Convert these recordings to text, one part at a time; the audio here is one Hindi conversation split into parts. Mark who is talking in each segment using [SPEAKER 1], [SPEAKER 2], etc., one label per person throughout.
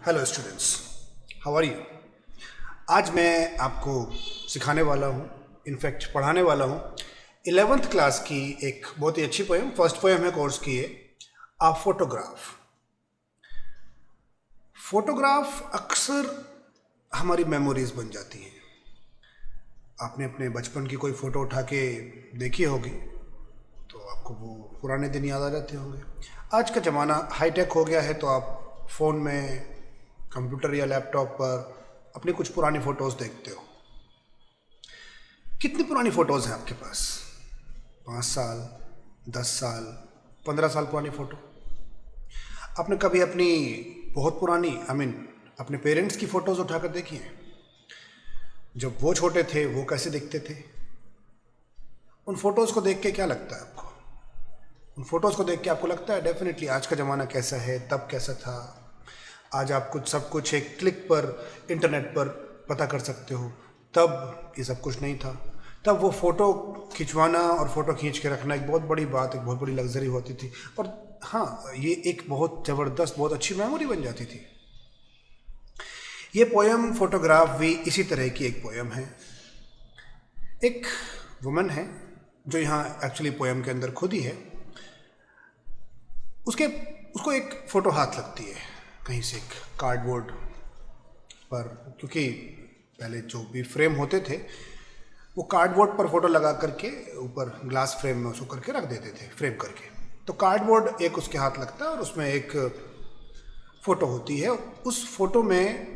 [SPEAKER 1] Hello students, how are you. आज मैं आपको सिखाने वाला हूँ, इनफैक्ट पढ़ाने वाला हूँ 11th क्लास की एक बहुत ही अच्छी पोएम। फर्स्ट पोएम है कोर्स की, है आ फोटोग्राफ। फोटोग्राफ अक्सर हमारी मेमोरीज बन जाती हैं। आपने अपने बचपन की कोई फ़ोटो उठा के देखी होगी तो आपको वो पुराने दिन याद आ जाते होंगे। आज का ज़माना हाईटेक हो गया है तो आप फ़ोन में, कंप्यूटर या लैपटॉप पर अपनी कुछ पुरानी फ़ोटोज़ देखते हो। कितनी पुरानी फ़ोटोज़ हैं आपके पास? 5 साल, 10 साल, 15 साल पुरानी फ़ोटो। आपने कभी अपनी बहुत पुरानी अपने पेरेंट्स की फ़ोटोज़ उठाकर देखी हैं? जब वो छोटे थे वो कैसे दिखते थे? उन फ़ोटोज़ को देख के क्या लगता है आपको? उन फ़ोटोज़ को देख के आपको लगता है डेफिनेटली आज का ज़माना कैसा है, तब कैसा था। आज आप सब कुछ एक क्लिक पर इंटरनेट पर पता कर सकते हो, तब ये सब कुछ नहीं था। तब वो फ़ोटो खिंचवाना और फ़ोटो खींच के रखना एक बहुत बड़ी बात, एक बहुत बड़ी लग्जरी होती थी। और हाँ, ये एक बहुत ज़बरदस्त, बहुत अच्छी मेमोरी बन जाती थी। ये पोएम फोटोग्राफ भी इसी तरह की एक पोएम है। एक वुमन है जो यहाँ एक्चुअली पोएम के अंदर खुद ही है। उसको एक फ़ोटो हाथ लगती है कहीं से, एक कार्डबोर्ड पर, क्योंकि पहले जो भी फ्रेम होते थे वो कार्डबोर्ड पर फ़ोटो लगा करके ऊपर ग्लास फ्रेम में उसको करके रख देते थे, फ्रेम करके। तो कार्डबोर्ड एक उसके हाथ लगता है और उसमें एक फ़ोटो होती है। उस फोटो में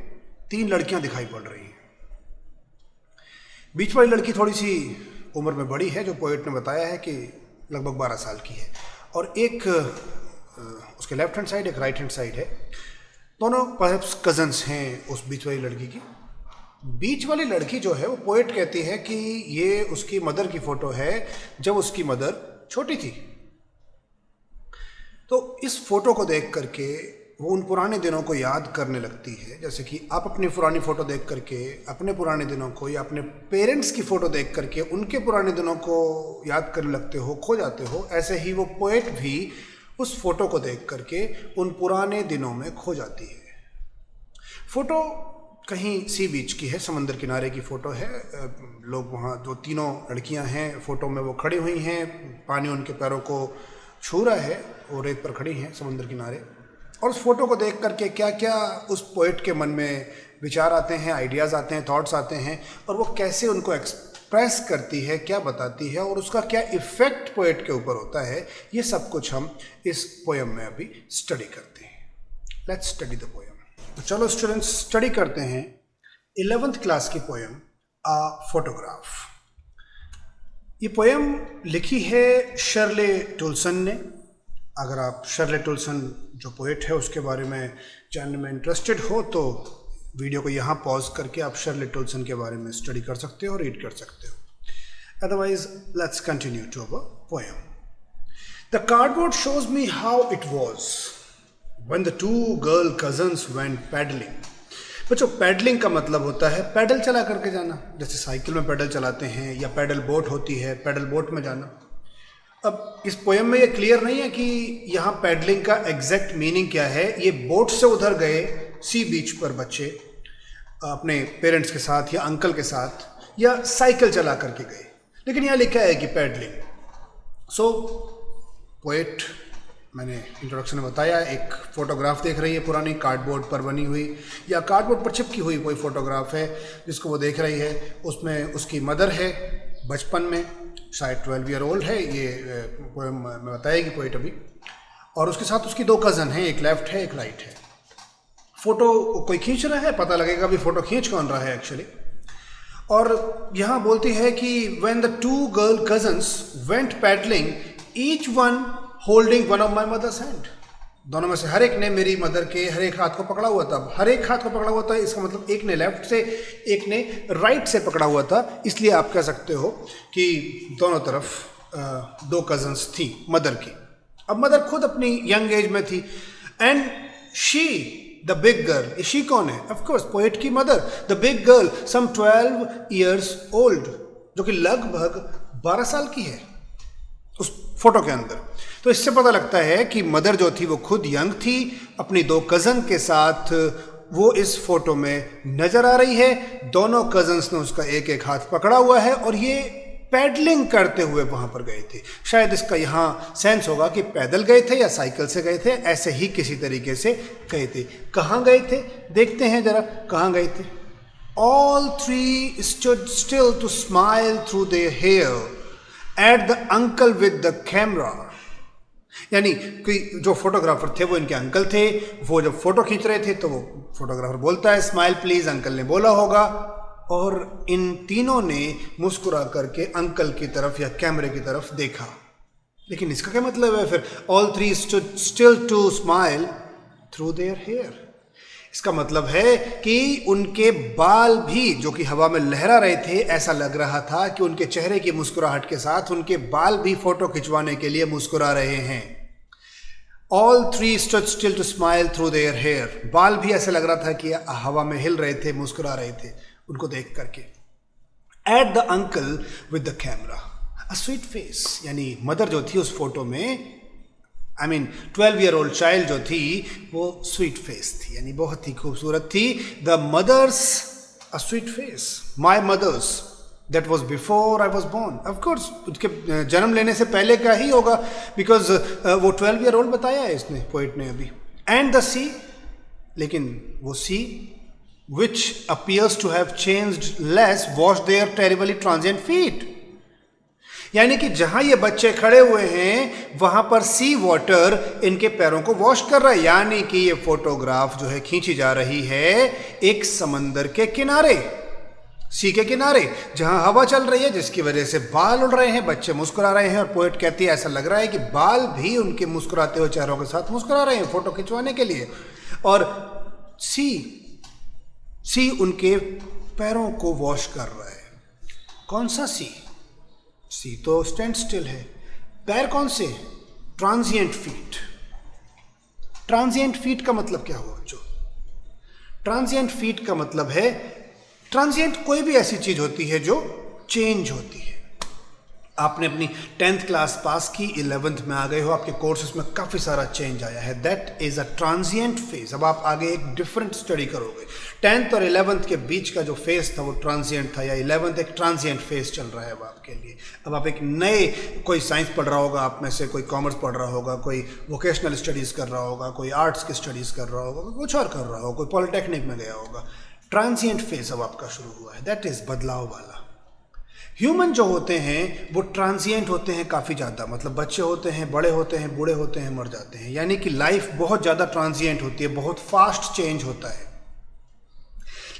[SPEAKER 1] 3 लड़कियां दिखाई पड़ रही हैं। बीच वाली लड़की थोड़ी सी उम्र में बड़ी है, जो पोएट ने बताया है कि लगभग 12 साल की है, और एक उसके लेफ्ट हैंड साइड, एक राइट हैंड साइड है। दोनों परहैप्स कजन्स हैं उस बीच वाली लड़की की। बीच वाली लड़की जो है वो पोएट कहती है कि ये उसकी मदर की फ़ोटो है जब उसकी मदर छोटी थी। तो इस फोटो को देख करके वो उन पुराने दिनों को याद करने लगती है। जैसे कि आप अपनी पुरानी फ़ोटो देख करके अपने पुराने दिनों को, या अपने पेरेंट्स की फ़ोटो देख करके उनके पुराने दिनों को याद करने लगते हो, खो जाते हो, ऐसे ही वो पोएट भी उस फोटो को देख करके उन पुराने दिनों में खो जाती है। फ़ोटो कहीं सी बीच की है, समंदर किनारे की फ़ोटो है। लोग वहाँ, जो तीनों लड़कियाँ हैं फ़ोटो में, वो खड़ी हुई हैं, पानी उनके पैरों को छू रहा है, वो रेत पर खड़ी हैं समंदर किनारे। और उस फोटो को देख करके क्या क्या उस पोएट के मन में विचार आते हैं, आइडियाज़ आते हैं, थॉट्स आते हैं, और वो कैसे उनको एक्सप्रेस करती है, क्या बताती है, और उसका क्या इफ़ेक्ट पोएट के ऊपर होता है, ये सब कुछ हम इस पोएम में अभी स्टडी करते हैं। Let's study the poem. तो चलो स्टूडेंट्स, स्टडी करते हैं 11th क्लास की पोएम आ फोटोग्राफ। ये पोएम लिखी है शर्ले टोल्सन ने। अगर आप शर्ले टोल्सन जो पोएट है उसके बारे में जानने में इंटरेस्टेड हो तो वीडियो को यहाँ पॉज करके आप शर्ले टोल्सन के बारे में स्टडी कर सकते हो, रीड कर सकते हो। Otherwise let's continue to our poem. The cardboard shows me how it was when the 2 girl cousins went paddling. बच्चों, पैडलिंग का मतलब होता है पैडल चला करके जाना। जैसे साइकिल में पैडल चलाते हैं, या पैडल बोट होती है, पैडल बोट में जाना। अब इस पोएम में ये क्लियर नहीं है कि यहाँ पैडलिंग का एग्जैक्ट मीनिंग क्या है। ये बोट से उधर गए सी बीच पर बच्चे अपने पेरेंट्स के साथ, या अंकल के साथ, या साइकिल चला करके गए, लेकिन यहाँ लिखा है कि पैडलिंग। सो पोएट, मैंने इंट्रोडक्शन में बताया, एक फ़ोटोग्राफ देख रही है पुरानी, कार्डबोर्ड पर बनी हुई या कार्डबोर्ड पर चिपकी हुई कोई फ़ोटोग्राफ है जिसको वो देख रही है। उसमें उसकी मदर है बचपन में, शायद 12 ईयर ओल्ड है, ये पोएम में बताएगी पोएट अभी, और उसके साथ उसकी 2 कज़न हैं, एक लेफ्ट है, एक राइट है। फ़ोटो कोई खींच रहा है, पता लगेगा अभी फ़ोटो खींच कौन रहा है एक्चुअली। और यहाँ बोलती है कि when the 2 girl cousins went paddling, each one holding one of my mother's hand। दोनों में से हर एक ने मेरी मदर के हर एक हाथ को पकड़ा हुआ था। हर एक हाथ को पकड़ा हुआ था, इसका मतलब एक ने लेफ्ट से, एक ने राइट से पकड़ा हुआ था। इसलिए आप कह सकते हो कि दोनों तरफ 2 कजन्स थी मदर की। अब मदर खुद अपनी यंग एज में थी। And she the big girl, she कौन है? ऑफकोर्स पोएट की mother. The big girl some 12 years old, जो कि लगभग 12 साल की है उस फोटो के अंदर। तो इससे पता लगता है कि मदर जो थी वो खुद यंग थी, अपनी 2 कज़न के साथ वो इस फोटो में नजर आ रही है। दोनों कजन्स ने उसका एक एक हाथ पकड़ा हुआ है और ये पैडलिंग करते हुए वहां पर गए थे। शायद इसका यहाँ सेंस होगा कि पैदल गए थे या साइकिल से गए थे, ऐसे ही किसी तरीके से गए थे। कहाँ गए थे देखते हैं जरा, कहाँ गए थे। All three stood still to smile through their hair at the uncle with the camera. यानी कि जो फोटोग्राफर थे वो इनके अंकल थे। वो जब फोटो खींच रहे थे तो वो फोटोग्राफर बोलता है स्माइल प्लीज, अंकल ने बोला होगा, और इन तीनों ने मुस्कुरा करके अंकल की तरफ या कैमरे की तरफ देखा। लेकिन इसका क्या मतलब है फिर, all three stood still to smile through their hair. इसका मतलब है कि उनके बाल भी जो कि हवा में लहरा रहे थे, ऐसा लग रहा था कि उनके चेहरे की मुस्कुराहट के साथ उनके बाल भी फोटो खिंचवाने के लिए मुस्कुरा रहे हैं। All three stood still to smile through their hair. बाल भी ऐसा लग रहा था कि हवा में हिल रहे थे, मुस्कुरा रहे थे उनको देख करके। At the uncle with the camera a sweet face, यानी मदर जो थी उस फोटो में, I mean 12-year-old चाइल्ड जो थी वो स्वीट फेस थी, यानी बहुत ही खूबसूरत थी। The mother's a sweet face, my mother's that was before I was born. Of course उसके जन्म लेने से पहले का ही होगा, बिकॉज वो 12-year-old बताया है इसने, पोइट ने अभी। एंड द सी, लेकिन वो सी which appears to have changed less washed their terribly transient feet। यानी कि जहां ये बच्चे खड़े हुए हैं वहां पर सी वाटर इनके पैरों को वॉश कर रहा है। यानी कि ये फोटोग्राफ जो है खींची जा रही है एक समंदर के किनारे, सी के किनारे, जहां हवा चल रही है जिसकी वजह से बाल उड़ रहे हैं, बच्चे मुस्कुरा रहे हैं। और पोएट कहती है ऐसा लग रहा है कि बाल भी उनके मुस्कुराते हुए चेहरों के साथ मुस्कुरा रहे हैं फोटो खिंचवाने के लिए। और सी उनके पैरों को वॉश कर रहा है। कौन सा सी? सी तो स्टैंड स्टिल है। पैर कौन से? Transient feet. ट्रांजिएंट फीट का मतलब क्या हुआ बच्चों? ट्रांजिएंट फीट का मतलब है, ट्रांजिएंट कोई भी ऐसी चीज होती है जो चेंज होती है। आपने अपनी 10th क्लास पास की, 11th में आ गए हो, आपके कोर्सेज में काफ़ी सारा चेंज आया है, that is a transient phase. अब आप आगे एक डिफरेंट स्टडी करोगे। 10th और 11th के बीच का जो फेज था वो ट्रांजिएंट था, या 11th एक ट्रांजिएंट फेज चल रहा है अब आपके लिए। अब आप एक नए, कोई साइंस पढ़ रहा होगा आप में से, कोई कॉमर्स पढ़ रहा होगा, कोई वोकेशनल स्टडीज़ कर रहा होगा, कोई आर्ट्स की स्टडीज़ कर रहा होगा, कोई कुछ और कर रहा होगा, कोई पॉलिटेक्निक में गया होगा। ट्रांजिएंट फेज अब आपका शुरू हुआ है, दैट इज़ बदलाव वाला। ह्यूमन जो होते हैं वो ट्रांजिएंट होते हैं काफ़ी ज़्यादा, मतलब बच्चे होते हैं, बड़े होते हैं, बूढ़े होते हैं, मर जाते हैं। यानी कि लाइफ बहुत ज़्यादा ट्रांजिएंट होती है, बहुत फास्ट चेंज होता है।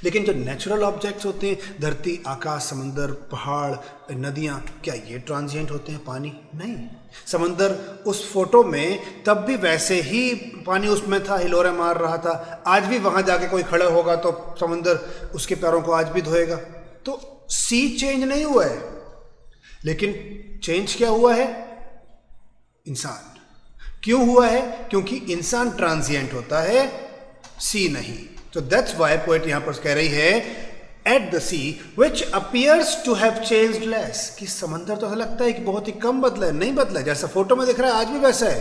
[SPEAKER 1] लेकिन जो नेचुरल ऑब्जेक्ट्स होते हैं, धरती, आकाश, समंदर, पहाड़, नदियाँ, क्या ये ट्रांजिएंट होते हैं? पानी नहीं। समंदर उस फोटो में तब भी वैसे ही पानी उसमें था, हिलोरे मार रहा था। आज भी वहाँ जाके कोई खड़ा होगा तो समंदर उसके पैरों को आज भी धोएगा। तो सी चेंज नहीं हुआ है, लेकिन चेंज क्या हुआ है? इंसान। क्यों हुआ है? क्योंकि इंसान ट्रांजिएंट होता है, सी नहीं। तो दैट्स व्हाई पोएट यहां पर कह रही है at the sea which appears to have changed less, कि समंदर तो लगता है कि बहुत ही कम बदला है, नहीं बदला, जैसा फोटो में दिख रहा है आज भी वैसा है।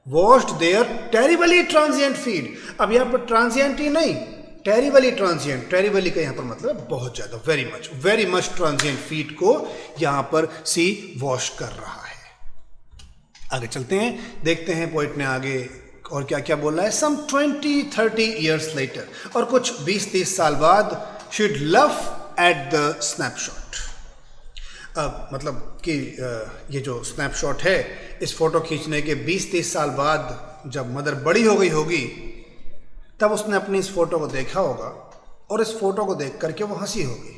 [SPEAKER 1] Washed their terribly transient feet. अब यहां पर ट्रांजिएंट ही नहीं, टेरिबली ट्रांजिएंट। टेरिबली का यहाँ पर मतलब है बहुत ज़्यादा, वेरी मच ट्रांजिएंट फीट को यहाँ पर सी वॉश कर रहा है। आगे चलते हैं, देखते हैं पोइट ने आगे और क्या क्या बोला है। सम 20-30 ईयर्स लेटर, और कुछ 20-30 साल बाद, should love at the snapshot. मतलब कि ये जो स्नैपशॉट है, इस फोटो खींचने के 20-30 साल बाद जब मदर बड़ी हो गई होगी, तब उसने अपनी इस फोटो को देखा होगा और इस फोटो को देख करके वो हंसी होगी।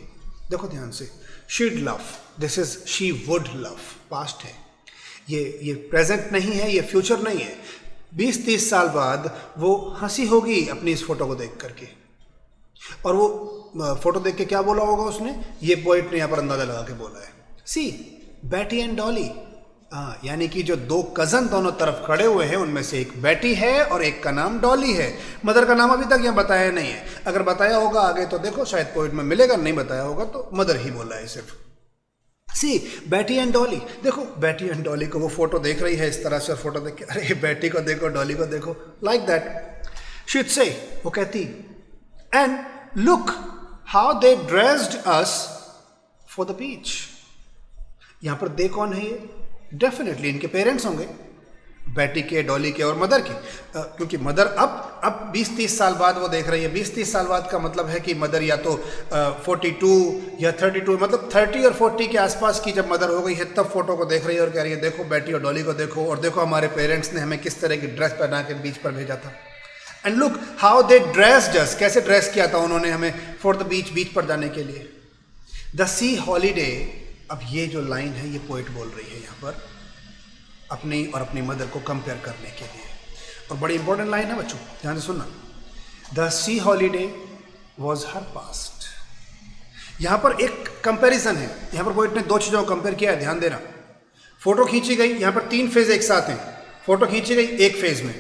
[SPEAKER 1] देखो ध्यान से, शीड love, this is she would love, past है, ये प्रेजेंट नहीं है, ये फ्यूचर नहीं है। 20-30 साल बाद वो हंसी होगी अपनी इस फोटो को देख करके। और वो फोटो देख के क्या बोला होगा उसने? ये पोइट ने यहाँ पर अंदाजा लगा के बोला है, सी बैटी एंड डॉली। यानी कि जो दो कज़न दोनों तरफ खड़े हुए हैं, उनमें से एक बेटी है और एक का नाम डॉली है। मदर का नाम अभी तक यहाँ बताया नहीं है, अगर बताया होगा आगे तो देखो शायद पोइट में मिलेगा, नहीं बताया होगा तो मदर ही बोला है सिर्फ। सी बैटी एंड डॉली। देखो बैटी एंड डॉली को, वो फोटो देख रही है इस तरह से, और फोटो देख के अरे बेटी को देखो, डॉली को देखो, लाइक दैट। शीड से, वो कहती and look how they dressed us for the beach. यहां पर दे कौन है ये? डेफिनेटली इनके पेरेंट्स होंगे, बेटी के, डॉली के और मदर के, क्योंकि मदर अब 20-30 साल बाद वो देख रही है। 20-30 साल बाद का मतलब है कि मदर या तो 42 या 32, मतलब 30 और 40 के आसपास की जब मदर हो गई है तब फोटो को देख रही है और कह रही है देखो बेटी और डॉली को देखो, और देखो हमारे पेरेंट्स ने हमें किस तरह की ड्रेस पहना के बीच पर भेजा था। And look how they dressed us, कैसे ड्रेस किया था उन्होंने हमें फॉर द बीच, बीच पर जाने के लिए। द सी हॉलीडे, अब ये जो लाइन है ये पोएट बोल रही है यहाँ पर अपनी और अपनी मदर को कंपेयर करने के लिए, और बड़ी इंपॉर्टेंट लाइन है बच्चों, ध्यान से सुनना। The C holiday was her past. यहां पर एक कंपैरिजन है, यहां पर पोएट ने दो चीजों को कंपेयर किया है, ध्यान देना। फोटो खींची गई, यहां पर 3 फेज एक साथ हैं। फोटो खींची गई एक फेज में,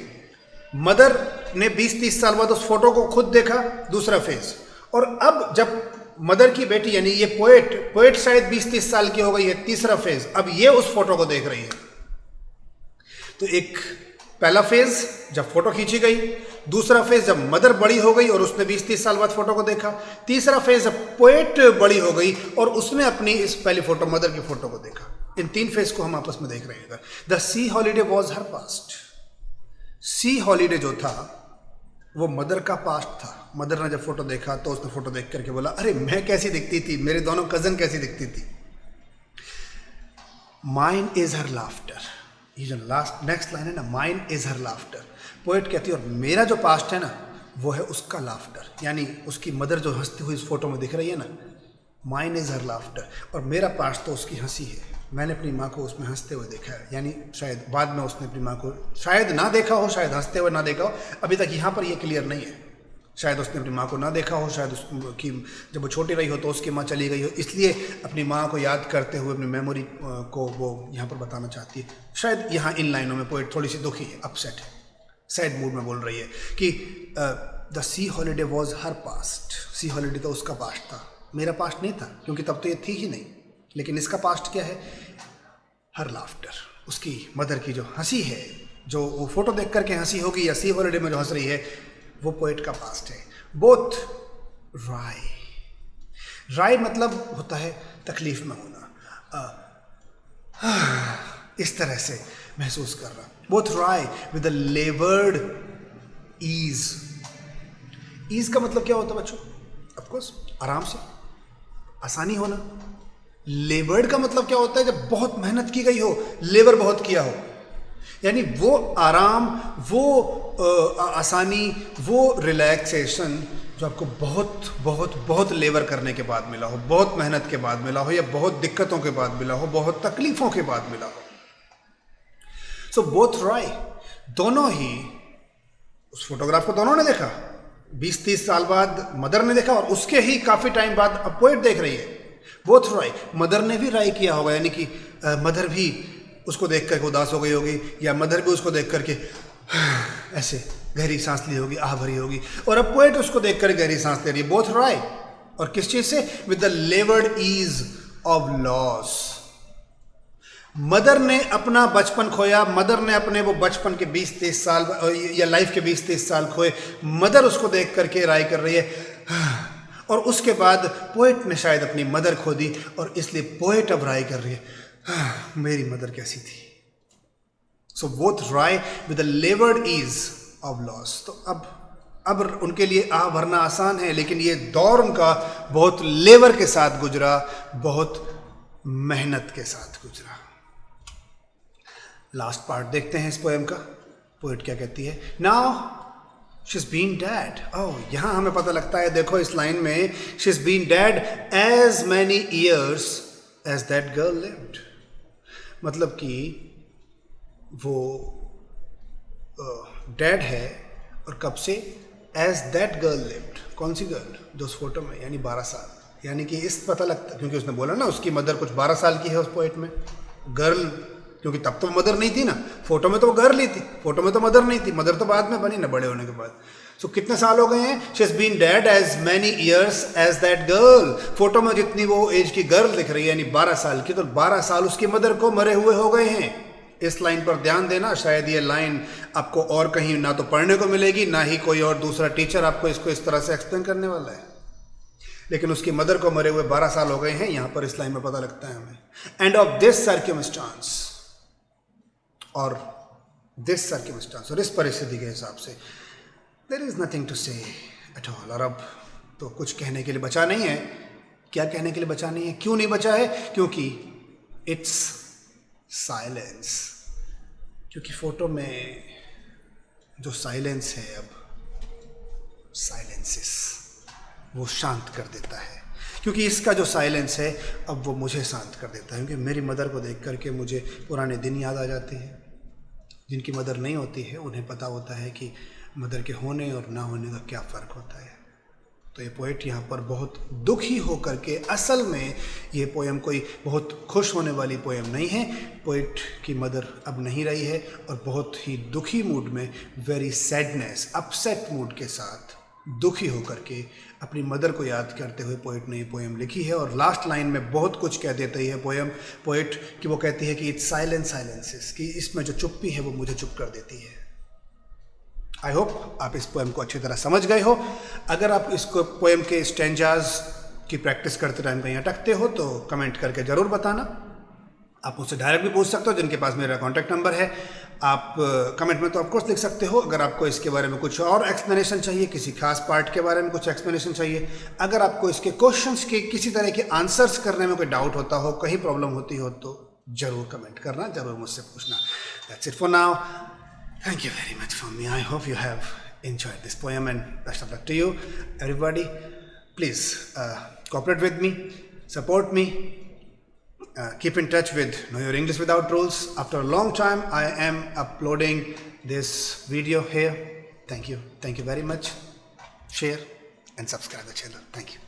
[SPEAKER 1] मदर ने 20-30 साल बाद उस फोटो को खुद देखा, दूसरा फेज। और अब जब मदर की बेटी यानी ये पोएट शायद 20-30 साल की हो गई है, तीसरा फेज, अब ये उस फोटो को देख रही है। तो एक पहला फेज जब फोटो खींची गई, दूसरा फेज जब मदर बड़ी हो गई और उसने 20-30 साल बाद फोटो को देखा, तीसरा फेज जब पोएट बड़ी हो गई और उसने अपनी इस पहली फोटो मदर की फोटो को देखा। इन 3 फेज को हम आपस में देख रहे हैं। The C holiday was her past. C holiday जो था वो मदर का पास्ट था। मदर ने जब फोटो देखा तो उसने फोटो देख करके बोला अरे मैं कैसी दिखती थी, मेरे दोनों कजन कैसी दिखती थी। माइन इज हर लाफ्टर, ये जो नेक्स्ट लाइन है ना, mine is her laughter. Poet कहती है और मेरा जो पास्ट है ना वो है उसका लाफ्टर, यानी उसकी मदर जो हंसती हुई इस फोटो में दिख रही है ना, माइन इज हर लाफ्टर, और मेरा पास्ट तो उसकी हंसी है। मैंने अपनी माँ को उसमें हंसते हुए देखा है, यानी शायद बाद में उसने अपनी माँ को शायद ना देखा हो, शायद हंसते हुए ना देखा हो, अभी तक यहाँ पर ये क्लियर नहीं है। शायद उसने अपनी माँ को ना देखा हो, शायद उसकी जब वो छोटी रही हो तो उसकी माँ चली गई हो, इसलिए अपनी माँ को याद करते हुए अपनी मेमोरी को वो यहाँ पर बताना चाहती है। शायद यहाँ इन लाइनों में पोएट थोड़ी सी दुखी है, अपसेट है, सैड मूड में बोल रही है कि the C holiday was her past. C holiday तो उसका पास्ट था, मेरा पास्ट नहीं था, क्योंकि तब तो ये थी ही नहीं। लेकिन इसका पास्ट क्या है? हर लाफ्टर, उसकी मदर की जो हंसी है, जो वो फोटो देख करके हंसी होगी या सी हॉलीडे में जो हंस रही है, वो पोएट का पास्ट है। बोथ राय मतलब होता है तकलीफ में होना, इस तरह से महसूस कर रहा। Both wry with a laboured ease. Ease का मतलब क्या होता है बच्चों? ऑफकोर्स आराम से, आसानी होना। लेबर्ड का मतलब क्या होता है? जब बहुत मेहनत की गई हो, लेबर बहुत किया हो, यानी वो आराम, वो आसानी, वो रिलैक्सेशन जो आपको बहुत बहुत बहुत लेबर करने के बाद मिला हो, बहुत मेहनत के बाद मिला हो, या बहुत दिक्कतों के बाद मिला हो, बहुत तकलीफों के बाद मिला हो। सो बोथ राय, दोनों ही, उस फोटोग्राफ को दोनों ने देखा, 20-30 साल बाद मदर ने देखा और उसके ही काफी टाइम बाद अब पोएट देख रही है। बोथ राय, मदर ने भी राय किया होगा, यानी कि मदर भी उसको देख करके उदास हो गई होगी, या मदर भी उसको देख करके ऐसे गहरी सांस ली होगी, आह भरी होगी, और अब पोएट उसको देख कर गहरी सांस ले रही है। बोथ राय, और किस चीज से? With the laboured ease of loss. Mother ने अपना बचपन खोया, मदर ने अपने वो बचपन के 20-30 साल या लाइफ के 20-30 साल खोए, मदर उसको देख करके राय कर रही है। और उसके बाद पोएट ने शायद अपनी मदर खो दी, और इसलिए पोएट अब राय कर रही है मेरी मदर कैसी थी। So both wry with the laboured ease of loss. तो अब उनके लिए आह भरना आसान है, लेकिन ये दौर उनका बहुत लेबर के साथ गुजरा, बहुत मेहनत के साथ गुजरा। लास्ट पार्ट देखते हैं इस पोएम का। पोएट क्या कहती है? Now she is been dead. Oh, यहां हमें पता लगता है, देखो इस लाइन में, she is been dead as many years as that girl lived. मतलब कि वो डेड है, और कब से? As that girl lived. कौन सी गर्ल? जो उस फोटो में, यानी 12 साल। यानी कि इस पता लगता, क्योंकि उसने बोला ना उसकी मदर कुछ 12 साल की है उस पोएट में। गर्ल, क्योंकि तब तो मदर नहीं थी ना, फोटो में तो वो गर्ल ही थी, फोटो में तो मदर नहीं थी, मदर तो बाद में बनी ना बड़े होने के बाद। सो कितने साल हो गए हैं? She has been dead as many years as that girl. Photo में जितनी वो एज की गर्ल दिख रही है, यानी 12 साल की, तो 12 साल उसकी मदर को मरे हुए हो गए हैं। इस लाइन पर ध्यान देना, शायद ये लाइन आपको और कहीं ना तो पढ़ने को मिलेगी, ना ही कोई और दूसरा टीचर आपको इसको इस तरह से एक्सप्लेन करने वाला है। लेकिन उसकी मदर को मरे हुए 12 साल हो गए हैं, यहाँ पर इस लाइन में पता लगता है हमें। एंड ऑफ दिस सर्कमस्टांस, और दिस सर्कमस्टांस, और इस परिस्थिति के हिसाब से, देयर इज नथिंग टू से एट ऑल। और अब तो कुछ कहने के लिए बचा नहीं है। क्या कहने के लिए बचा नहीं है? क्यों नहीं बचा है? क्योंकि इट्स साइलेंस। क्योंकि फोटो में जो साइलेंस है, अब साइलेंसिस, वो शांत कर देता है। क्योंकि इसका जो साइलेंस है अब वो मुझे शांत कर देता है। क्योंकि मेरी मदर को देख करके मुझे पुराने दिन याद आ जाते हैं। जिनकी मदर नहीं होती है उन्हें पता होता है कि मदर के होने और ना होने का क्या फ़र्क होता है। तो ये पोएट यहाँ पर बहुत दुखी होकर के, असल में ये पोएम कोई बहुत खुश होने वाली पोएम नहीं है। पोएट की मदर अब नहीं रही है और बहुत ही दुखी मूड में, वेरी सैडनेस, अपसेट मूड के साथ दुखी होकर के अपनी मदर को याद करते हुए पोएट ने ये पोएम लिखी है। और लास्ट लाइन में बहुत कुछ कह देती है पोएट कि वो कहती है कि इट्स साइलेंट साइलेंसेस, कि इसमें जो चुप्पी है वो मुझे चुप कर देती है। आई होप आप इस पोएम को अच्छी तरह समझ गए हो। अगर आप इसको पोएम के स्टैंजाज की प्रैक्टिस करते टाइम कहीं अटकते हो तो कमेंट करके ज़रूर बताना। आप मुझसे डायरेक्ट भी पूछ सकते हो, जिनके पास मेरा कॉन्टैक्ट नंबर है। आप कमेंट में तो ऑफकोर्स लिख सकते हो। अगर आपको इसके बारे में कुछ और एक्सप्लेनेशन चाहिए, किसी खास पार्ट के बारे में कुछ एक्सप्लेनेशन चाहिए, अगर आपको इसके क्वेश्चंस के किसी तरह के आंसर्स करने में कोई डाउट होता हो, कहीं प्रॉब्लम होती हो, तो ज़रूर कमेंट करना, ज़रूर मुझसे पूछना। That's it for now. Thank you very much for me. I hope you have enjoyed this poem, and best of luck to you. Everybody, please cooperate with me, support me, keep in touch with Know Your English Without Rules. After a long time, I am uploading this video here. Thank you. Thank you very much. Share and subscribe the channel. Thank you.